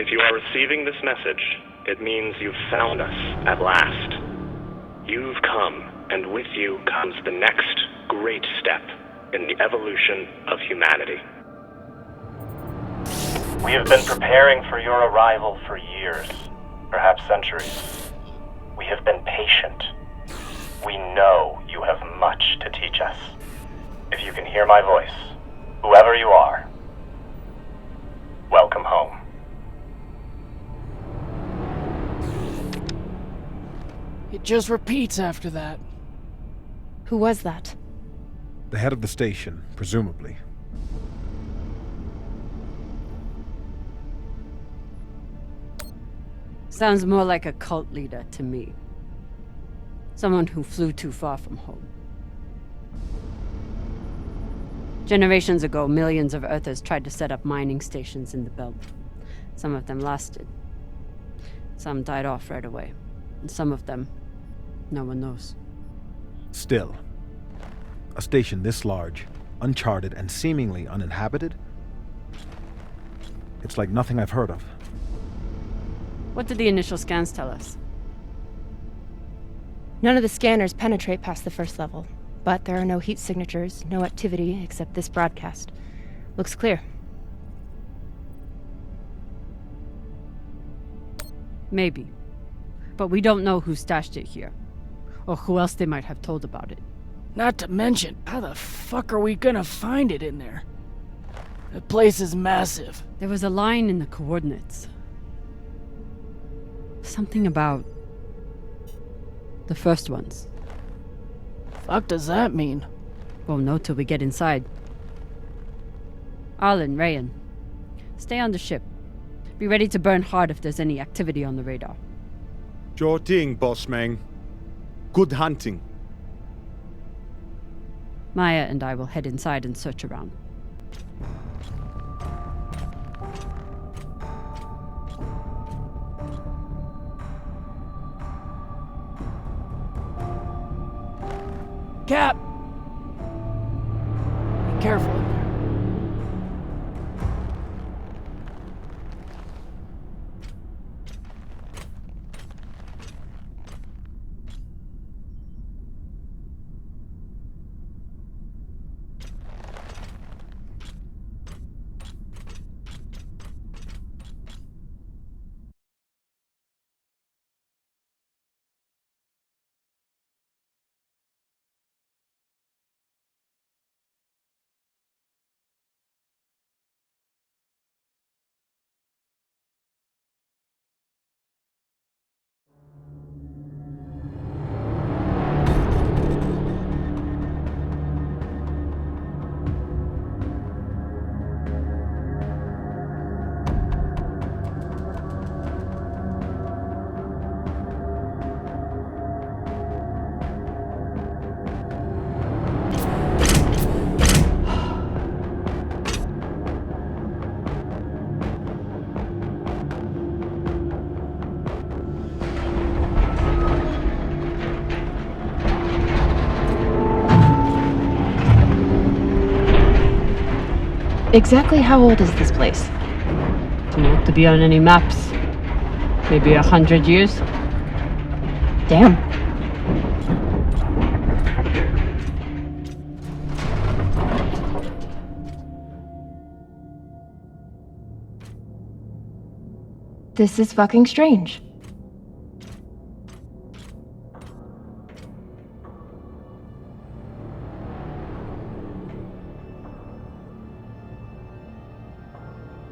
If you are receiving this message, it means you've found us at last. You've come, and with you comes the next great step in the evolution of humanity. We have been preparing for your arrival for years, perhaps centuries. We have been patient. We know you have much to teach us. If you can hear my voice, whoever you are, welcome home. It just repeats after that. Who was that? The head of the station, presumably. Sounds more like a cult leader to me. Someone who flew too far from home. Generations ago, millions of Earthers tried to set up mining stations in the belt. Some of them lasted. Some died off right away. And some of them, no one knows. Still, a station this large, uncharted, and seemingly uninhabited? It's like nothing I've heard of. What did the initial scans tell us? None of the scanners penetrate past the first level, but there are no heat signatures, no activity except this broadcast. Looks clear. Maybe. But we don't know who stashed it here, or who else they might have told about it. Not to mention, how the fuck are we gonna find it in there? The place is massive. There was a line in the coordinates. Something about the first ones. Fuck does that mean? Won't know till we get inside. Arlen, Rayan, stay on the ship. Be ready to burn hard if there's any activity on the radar. Sure thing, boss man. Good hunting. Maya and I will head inside and search around. Cap! Be careful in there. Exactly how old is this place? Too old to be on any maps. Maybe 100 years? Damn. This is fucking strange.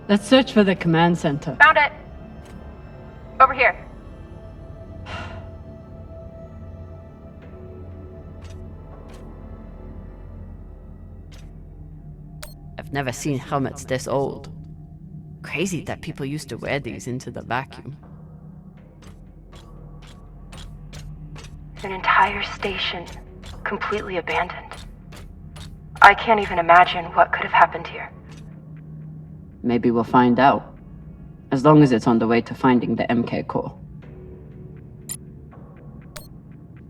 Let's search for the command center. Found it! Over here. I've never seen helmets this old. Crazy that people used to wear these into the vacuum. An entire station, completely abandoned. I can't even imagine what could have happened here. Maybe we'll find out. As long as it's on the way to finding the MK core.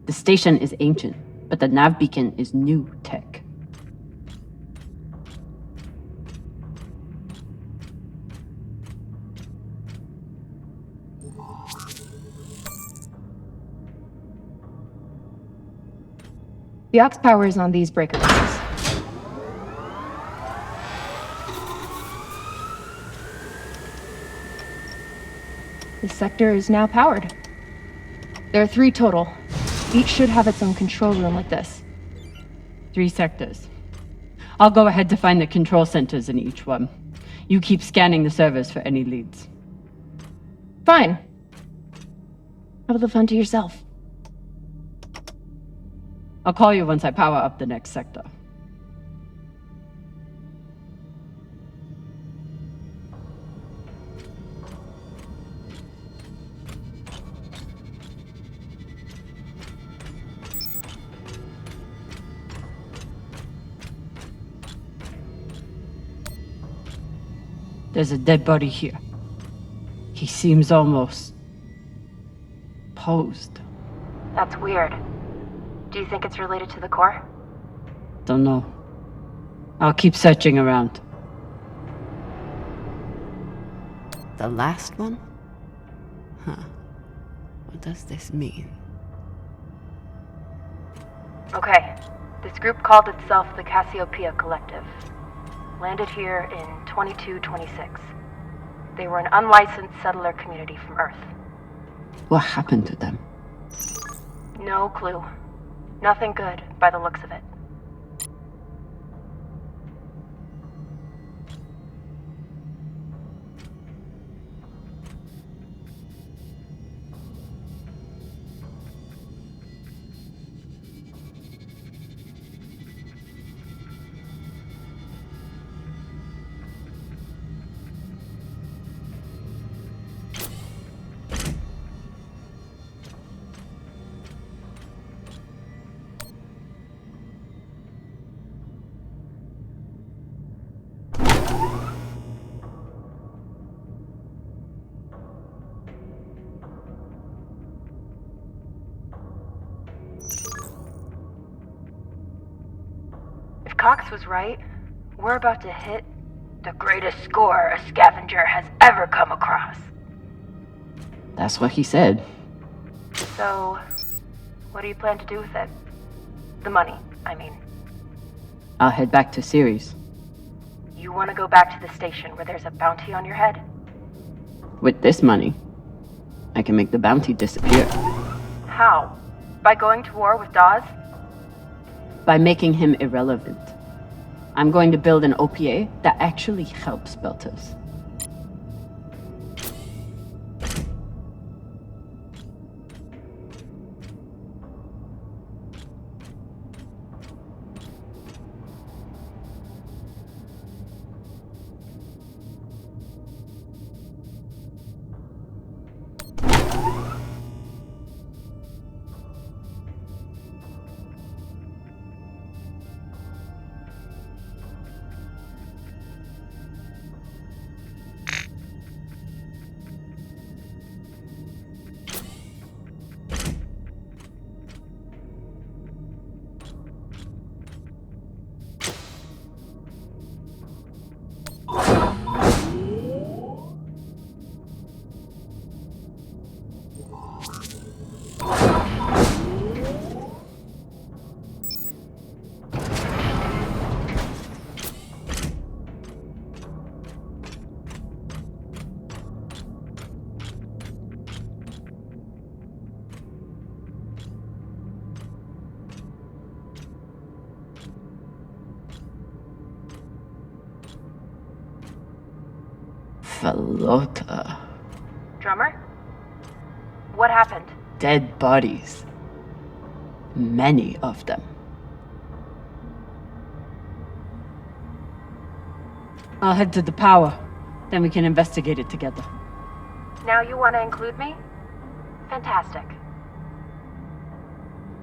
The station is ancient, but the nav beacon is new tech. The aux power is on these breaker boards. This sector is now powered. There are 3 total. Each should have its own control room like this. 3 sectors. I'll go ahead to find the control centers in each one. You keep scanning the servers for any leads. Fine. Have the fun to yourself. I'll call you once I power up the next sector. There's a dead body here. He seems almost posed. That's weird. Do you think it's related to the core? Don't know. I'll keep searching around. The last one? Huh. What does this mean? Okay. This group called itself the Cassiopeia Collective. Landed here in 2226. They were an unlicensed settler community from Earth. What happened to them? No clue. Nothing good, by the looks of it. Cox was right. We're about to hit the greatest score a scavenger has ever come across. That's what he said. So, what do you plan to do with it? The money, I mean. I'll head back to Ceres. You want to go back to the station where there's a bounty on your head? With this money, I can make the bounty disappear. How? By going to war with Dawes? By making him irrelevant. I'm going to build an OPA that actually helps Belters. Falota. Drummer? What happened? Dead bodies. Many of them. I'll head to the power. Then we can investigate it together. Now you want to include me? Fantastic.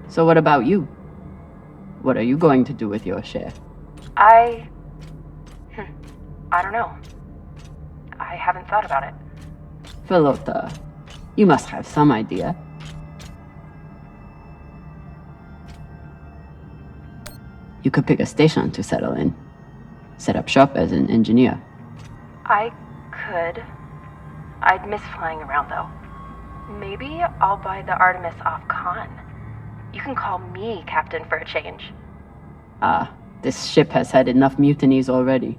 So what about you? What are you going to do with your share? I don't know. I haven't thought about it. Falota, you must have some idea. You could pick a station to settle in. Set up shop as an engineer. I could. I'd miss flying around, though. Maybe I'll buy the Artemis off Khan. You can call me Captain for a change. Ah, this ship has had enough mutinies already.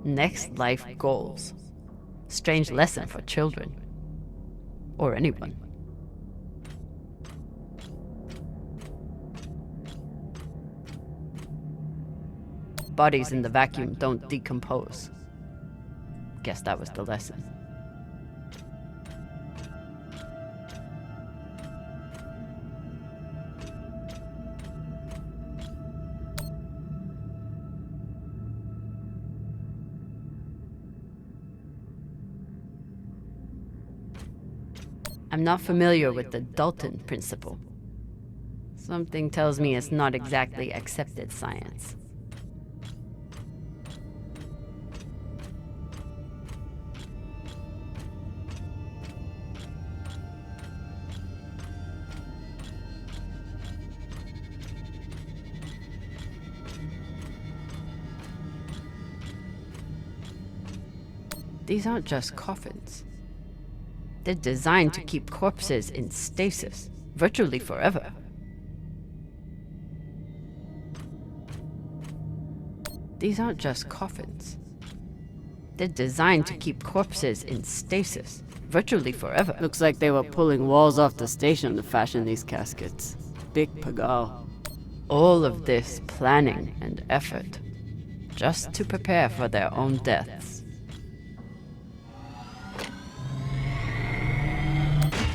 Next life goals. Strange lesson for children. Or anyone. Bodies in the vacuum don't decompose. Guess that was the lesson. I'm not familiar with the Dalton principle. Something tells me it's not exactly accepted science. These aren't just coffins. They're designed to keep corpses in stasis, virtually forever. These aren't just coffins. They're designed to keep corpses in stasis, virtually forever. Looks like they were pulling walls off the station to fashion these caskets. Big pagal. All of this planning and effort, just to prepare for their own deaths.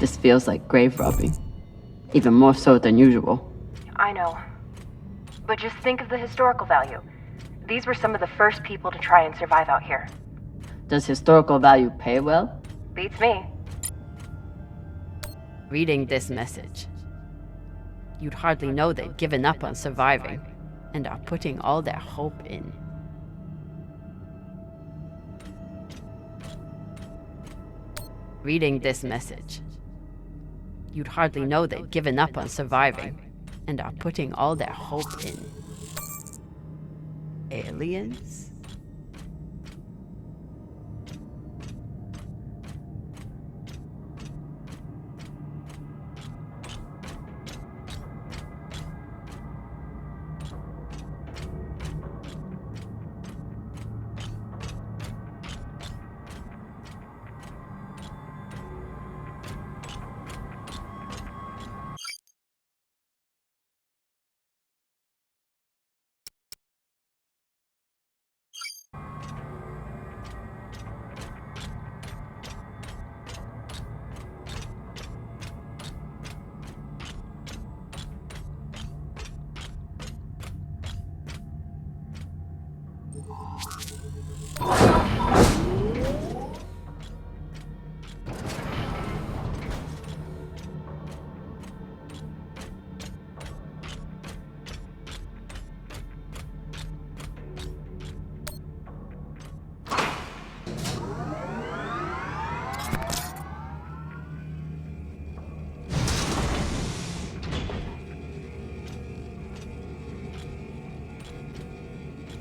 This feels like grave robbing. Even more so than usual. I know. But just think of the historical value. These were some of the first people to try and survive out here. Does historical value pay well? Beats me. Reading this message, you'd hardly know they've given up on surviving and are putting all their hope in. Reading this message, you'd hardly know they've given up on surviving and are putting all their hope in. Aliens?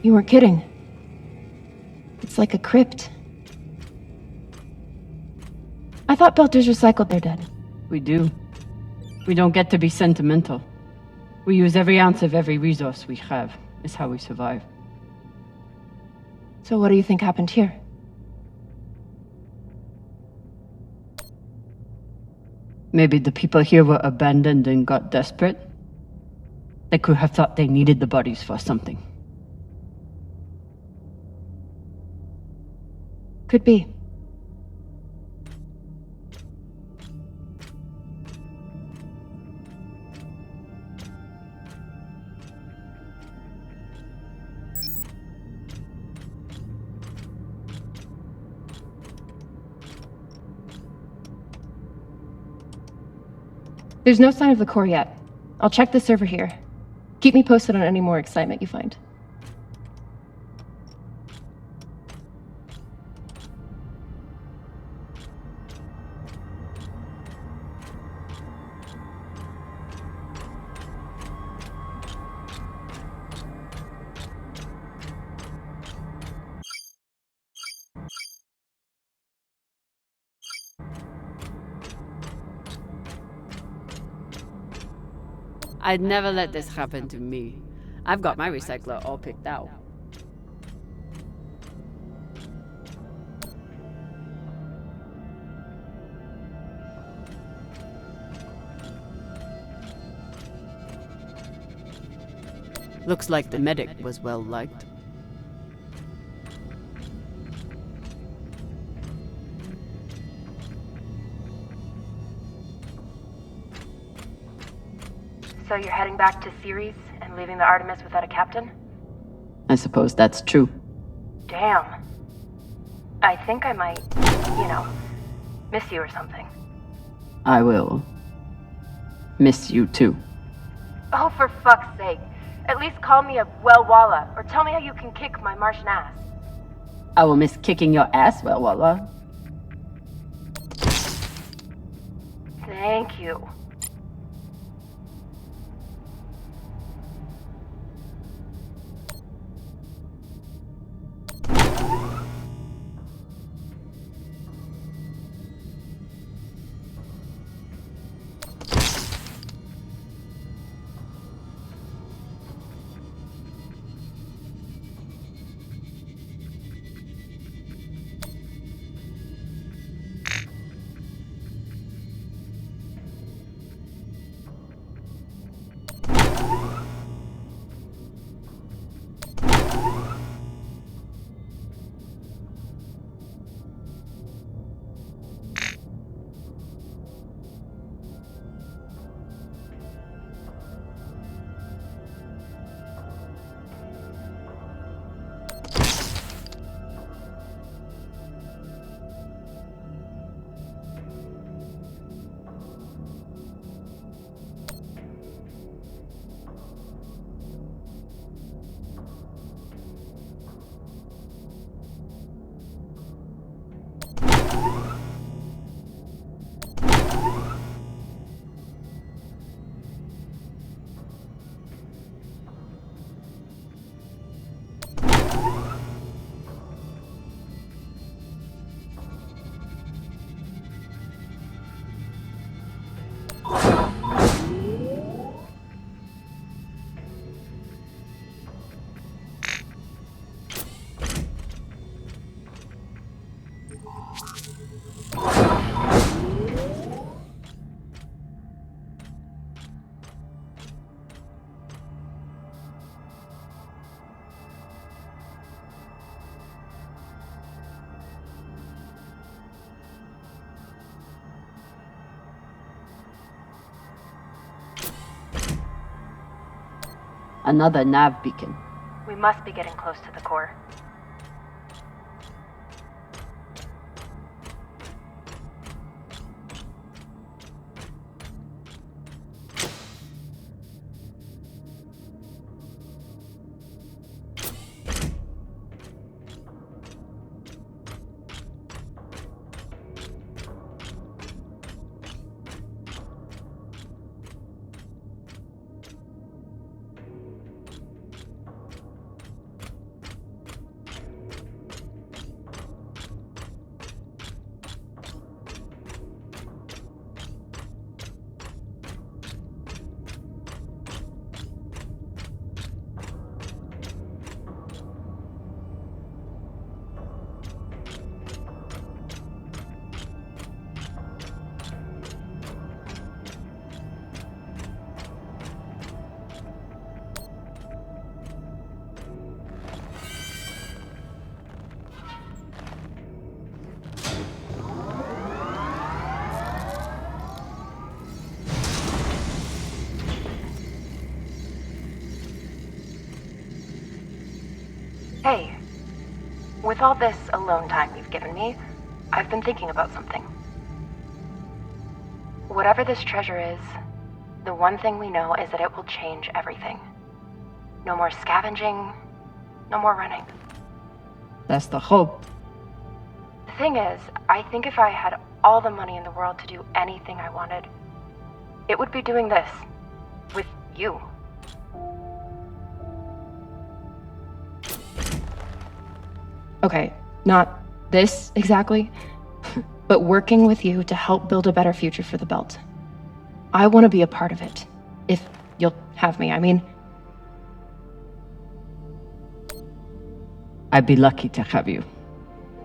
You weren't kidding. It's like a crypt. I thought Belters recycled their dead. We do. We don't get to be sentimental. We use every ounce of every resource we have. It's how we survive. So what do you think happened here? Maybe the people here were abandoned and got desperate. They could have thought they needed the bodies for something. Could be. There's no sign of the core yet. I'll check the server here. Keep me posted on any more excitement you find. I'd never let this happen to me. I've got my recycler all picked out. Looks like the medic was well liked. So you're heading back to Ceres and leaving the Artemis without a captain? I suppose that's true. Damn. I think I might, miss you or something. I will miss you too. Oh, for fuck's sake. At least call me a well-walla, or tell me how you can kick my Martian ass. I will miss kicking your ass, well, Walla. Thank you. Another nav beacon. We must be getting close to the core. Hey, with all this alone time you've given me, I've been thinking about something. Whatever this treasure is, the one thing we know is that it will change everything. No more scavenging, no more running. That's the hope. The thing is, I think if I had all the money in the world to do anything I wanted, it would be doing this. With you. Okay, not this exactly, but working with you to help build a better future for the Belt. I want to be a part of it, if you'll have me. I mean, I'd be lucky to have you.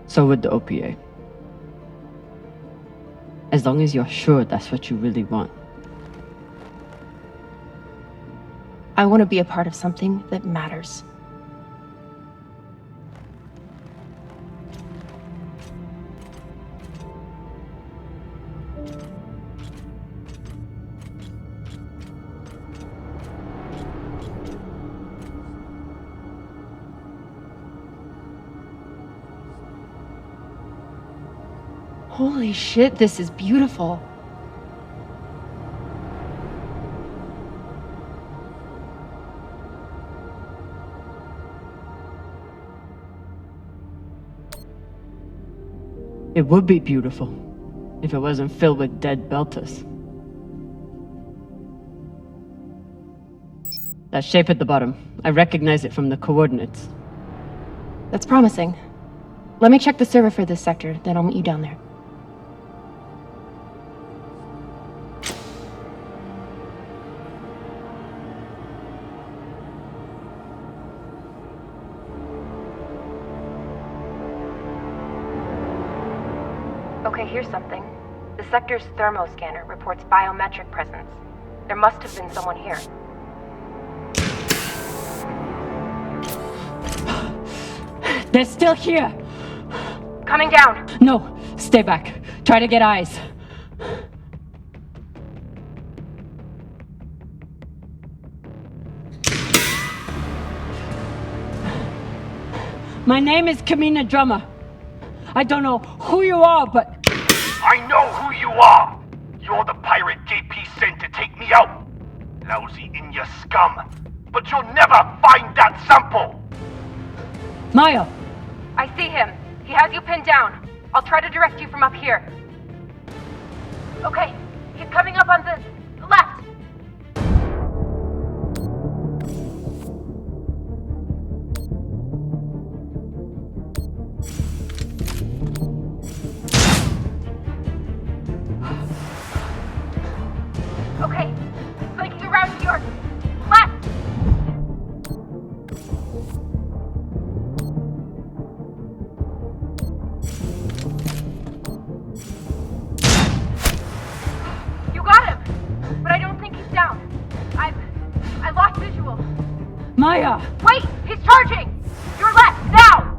So would the OPA. As long as you're sure that's what you really want. I want to be a part of something that matters. Holy shit, this is beautiful. It would be beautiful if it wasn't filled with dead belters. That shape at the bottom, I recognize it from the coordinates. That's promising. Let me check the server for this sector, then I'll meet you down there. Okay, here's something. The sector's thermoscanner reports biometric presence. There must have been someone here. They're still here! Coming down! No, stay back. Try to get eyes. My name is Kamina Drummer. I don't know who you are, but... I know who you are! You're the pirate JP sent to take me out! Lousy in your scum! But you'll never find that sample! Maya! I see him. He has you pinned down. I'll try to direct you from up here. Okay, he's coming up on the left. Okay, flanking around to your left. You got him, but I don't think he's down. I lost visual. Maya! Wait, he's charging. Your left now.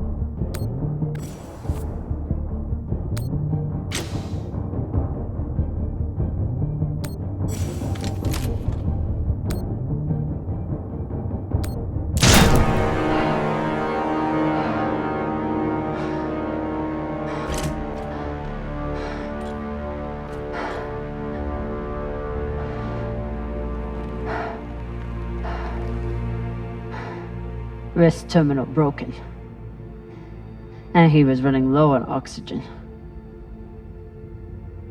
Wrist terminal broken. And he was running low on oxygen.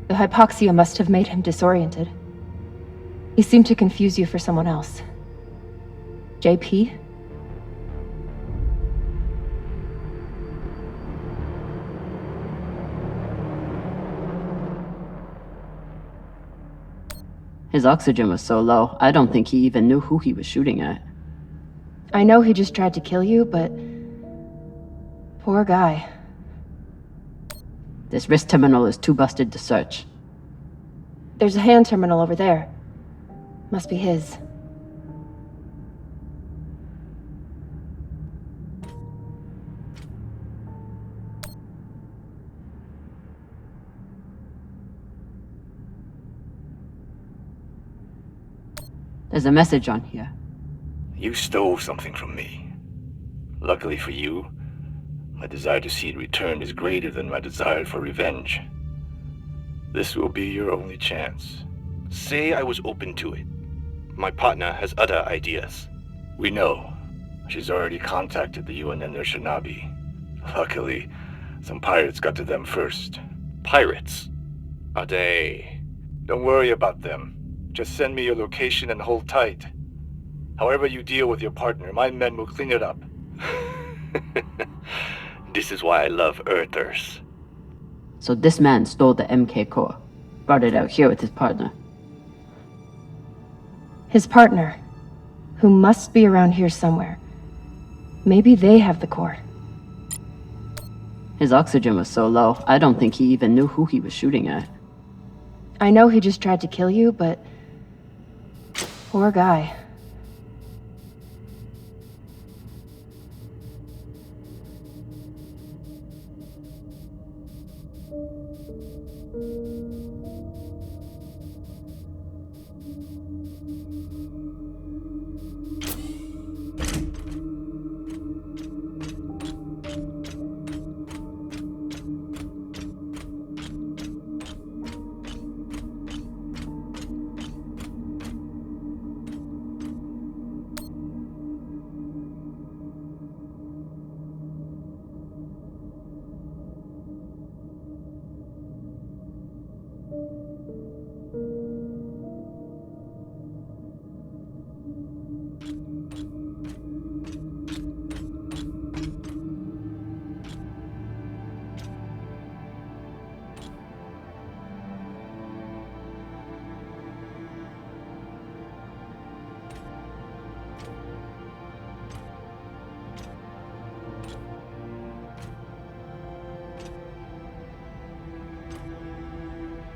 The hypoxia must have made him disoriented. He seemed to confuse you for someone else. JP? His oxygen was so low, I don't think he even knew who he was shooting at. I know he just tried to kill you, but... poor guy. This wrist terminal is too busted to search. There's a hand terminal over there. Must be his. There's a message on here. You stole something from me. Luckily for you, my desire to see it returned is greater than my desire for revenge. This will be your only chance. Say I was open to it. My partner has other ideas. We know. She's already contacted the UN and their shinabi. Luckily, some pirates got to them first. Pirates? Are they? Don't worry about them. Just send me your location and hold tight. However you deal with your partner, my men will clean it up. This is why I love Earthers. So this man stole the MK core, brought it out here with his partner. His partner, who must be around here somewhere. Maybe they have the core. His oxygen was so low, I don't think he even knew who he was shooting at. I know he just tried to kill you, but... poor guy.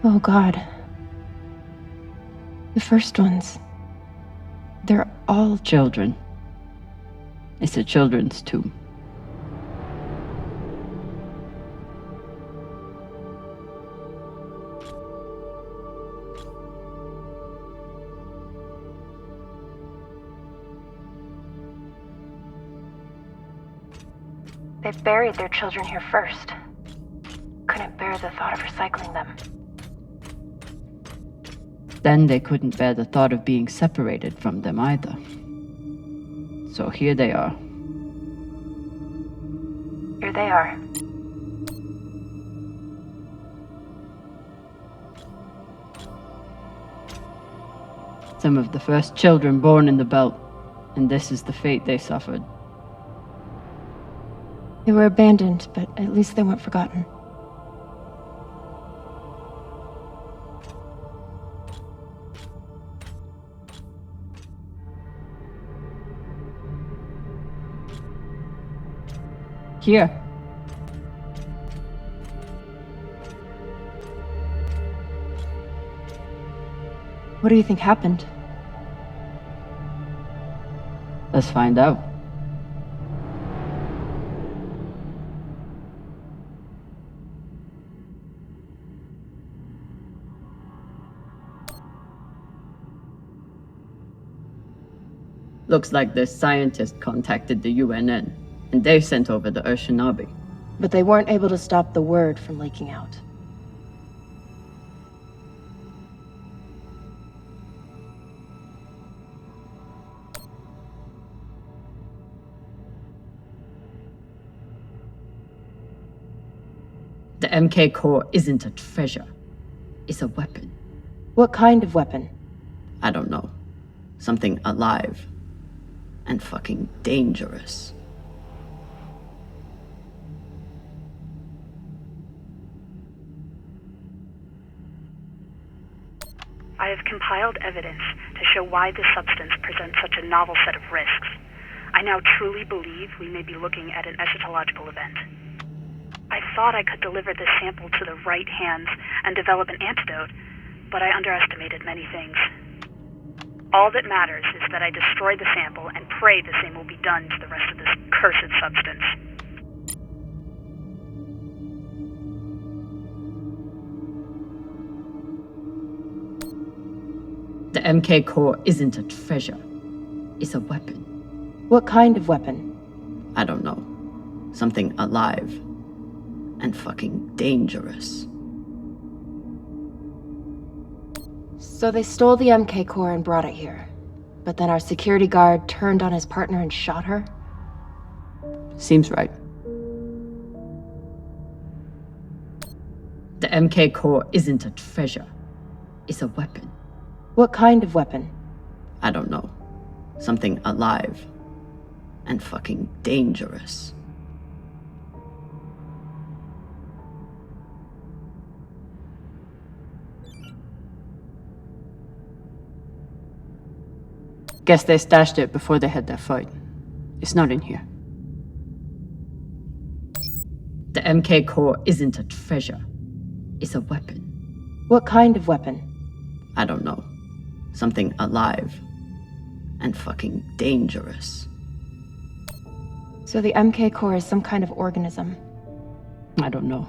Oh God. The first ones. They're all Children. It's a children's tomb. They buried their children here first. Couldn't bear the thought of recycling them. Then they couldn't bear the thought of being separated from them either. So here they are. Here they are. Some of the first children born in the belt, and this is the fate they suffered. They were abandoned, but at least they weren't forgotten. Here. What do you think happened? Let's find out. Looks like this scientist contacted the UNN, and they sent over the Urshinabi. But they weren't able to stop the word from leaking out. The MK core isn't a treasure. It's a weapon. What kind of weapon? I don't know. Something alive. And fucking dangerous. I have compiled evidence to show why this substance presents such a novel set of risks. I now truly believe we may be looking at an eschatological event. I thought I could deliver this sample to the right hands and develop an antidote, but I underestimated many things. All that matters is that I destroy the sample and pray the same will be done to the rest of this cursed substance. The MK core isn't a treasure. It's a weapon. What kind of weapon? I don't know. Something alive. And fucking dangerous. So they stole the MK core and brought it here. But then our security guard turned on his partner and shot her? Seems right. The MK core isn't a treasure. It's a weapon. What kind of weapon? I don't know. Something alive. And fucking dangerous. Guess they stashed it before they had their fight. It's not in here. The MK core isn't a treasure. It's a weapon. What kind of weapon? I don't know. Something alive. And fucking dangerous. So the MK core is some kind of organism. I don't know.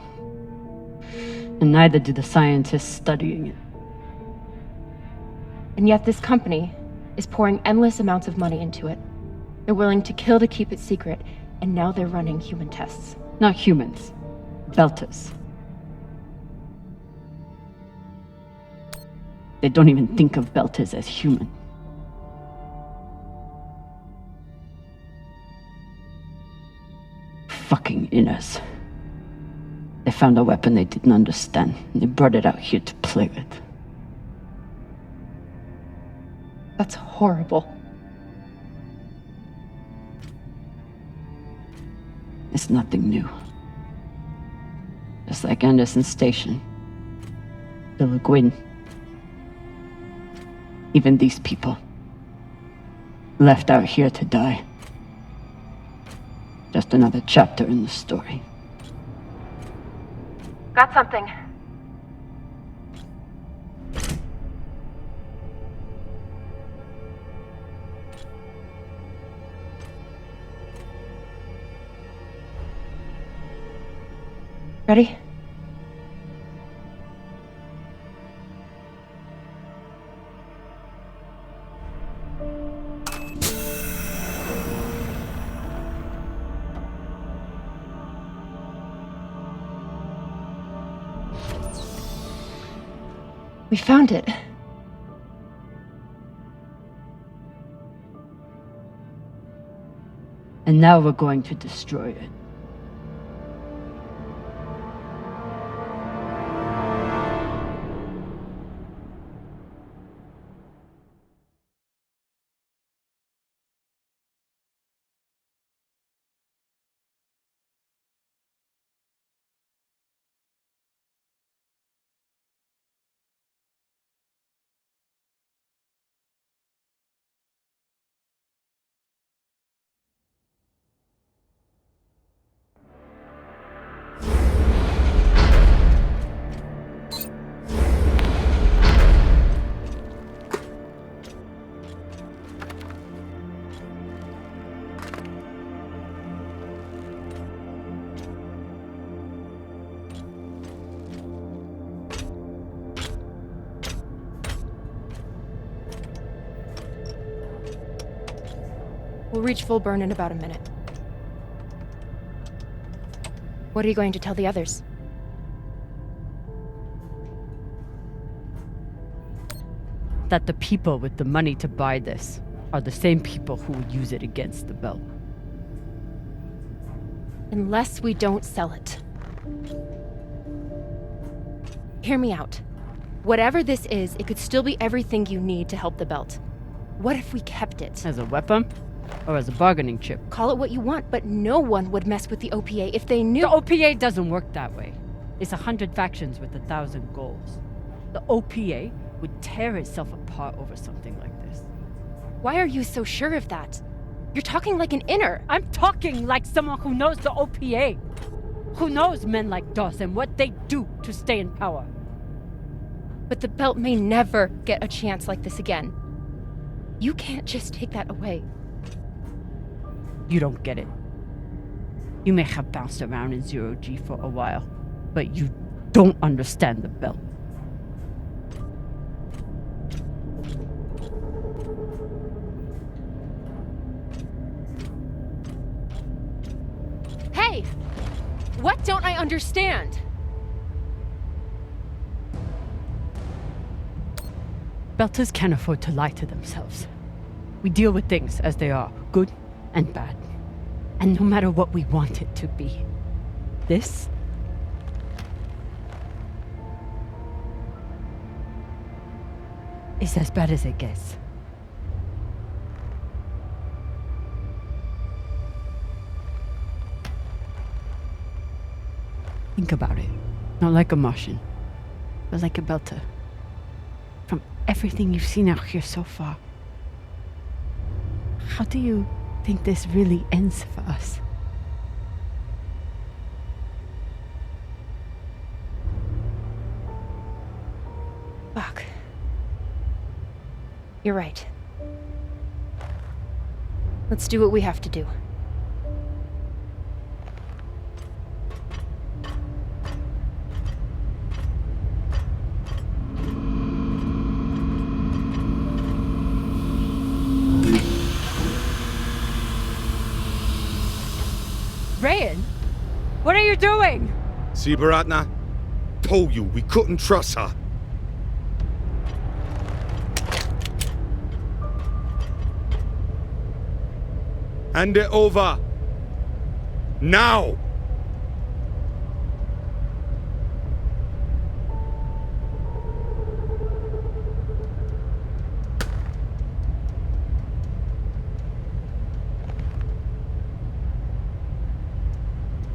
And neither do the scientists studying it. And yet this company is pouring endless amounts of money into it. They're willing to kill to keep it secret, and now they're running human tests. Not humans. Belters. They don't even think of Belters as human. Fucking inners. They found a weapon they didn't understand, and they brought it out here to play with. That's horrible. It's nothing new. Just like Anderson Station. The Laguin. Even these people. Left out here to die. Just another chapter in the story. Got something. Ready? We found it. And now we're going to destroy it. We'll reach full burn in about a minute. What are you going to tell the others? That the people with the money to buy this are the same people who would use it against the belt. Unless we don't sell it. Hear me out. Whatever this is, it could still be everything you need to help the belt. What if we kept it? As a weapon? Or as a bargaining chip? Call it what you want, but no one would mess with the OPA if they knew— The OPA doesn't work that way. It's 100 factions with 1,000 goals. The OPA would tear itself apart over something like this. Why are you so sure of that? You're talking like an inner. I'm talking like someone who knows the OPA. Who knows men like Doss and what they do to stay in power. But the belt may never get a chance like this again. You can't just take that away. You don't get it. You may have bounced around in zero-G for a while, but you don't understand the belt. Hey! What don't I understand? Belters can't afford to lie to themselves. We deal with things as they are, good and bad. And no matter what we want it to be, this is as bad as it gets. Think about it. Not like a Martian, but like a Belter. From everything you've seen out here so far, How do you think this really ends for us? Fuck. You're right. Let's do what we have to do. Rayan, what are you doing? See, Baratna? Told you we couldn't trust her. Hand it over. Now!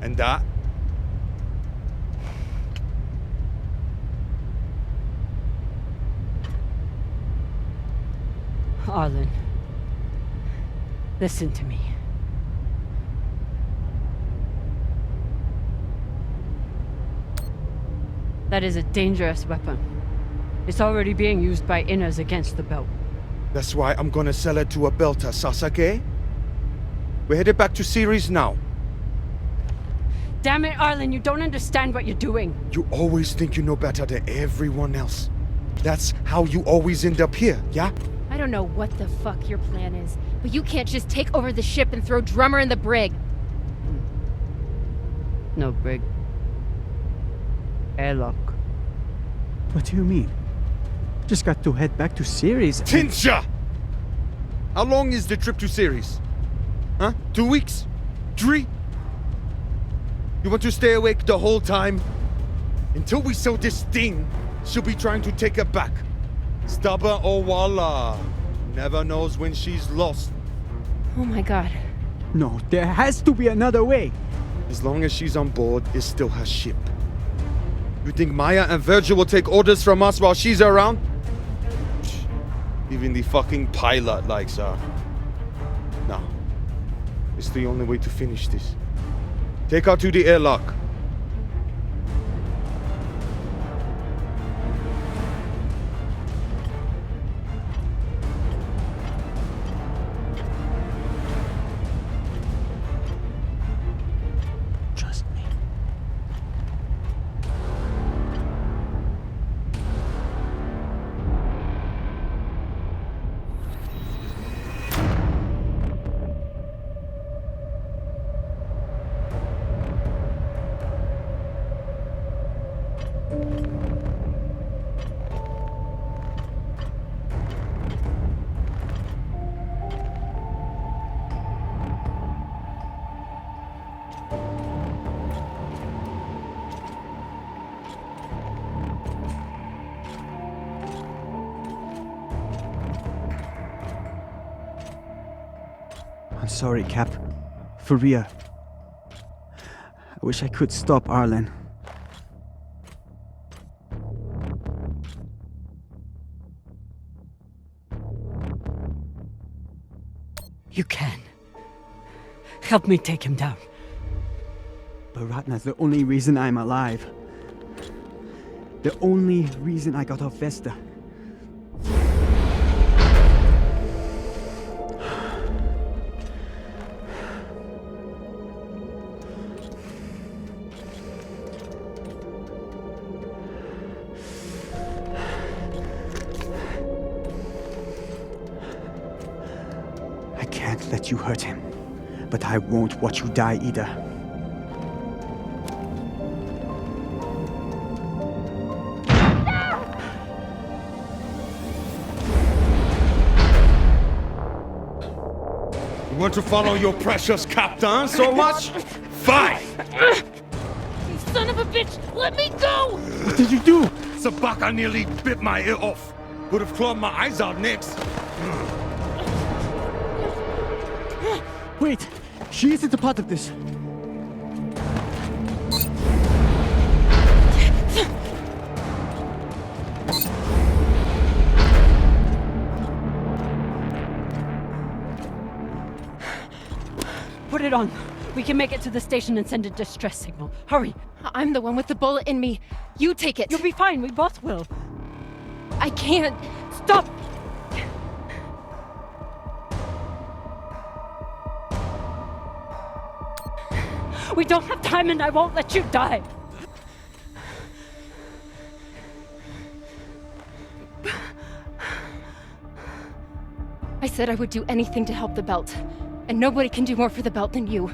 And that? Arlen, listen to me. That is a dangerous weapon. It's already being used by Inners against the belt. That's why I'm gonna sell it to a belter, Sasake. We're headed back to Ceres now. Damn it, Arlen, you don't understand what you're doing. You always think you know better than everyone else. That's how you always end up here, yeah? I don't know what the fuck your plan is, but you can't just take over the ship and throw Drummer in the brig. No brig. Airlock. What do you mean? Just got to head back to Ceres. Tinsha! How long is the trip to Ceres? Huh? 2 weeks? 3? You want to stay awake the whole time? Until we sell this thing, she'll be trying to take it back. Stubborn or Walla. Never knows when she's lost. Oh my god. No, there has to be another way. As long as she's on board, it's still her ship. You think Maya and Virgil will take orders from us while she's around? Even the fucking pilot likes her. No. It's the only way to finish this. Take her to the airlock. Trust me. I'm sorry, Cap. For real. I wish I could stop Arlen. You can. Help me take him down. Baratna's the only reason I'm alive. The only reason I got off Vesta. I can't let you hurt him, but I won't watch you die either. You want to follow your precious captain so much? Fine! You son of a bitch! Let me go! What did you do? Sabaka nearly bit my ear off. Would have clawed my eyes out next. Wait, she isn't a part of this. Put it on. We can make it to the station and send a distress signal. Hurry. I'm the one with the bullet in me. You take it. You'll be fine. We both will. I can't. Stop! We don't have time and I won't let you die. I said I would do anything to help the belt, and nobody can do more for the belt than you.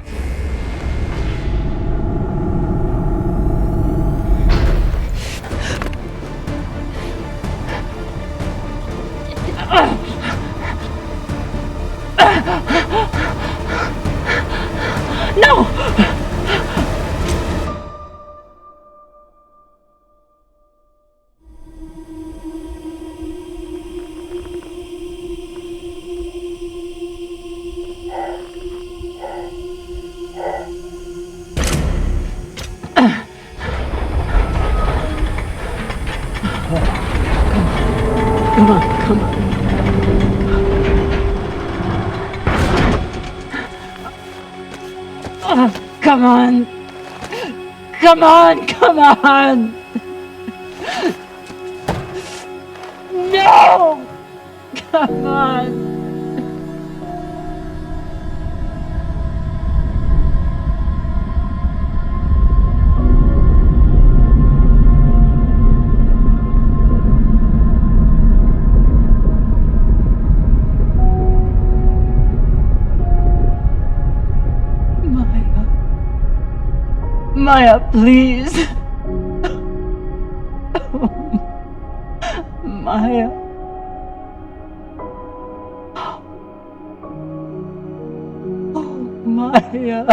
No! Come on, come on. Oh, come on. Come on, come on. No! Come on. Maya, please. Maya. Oh, Maya.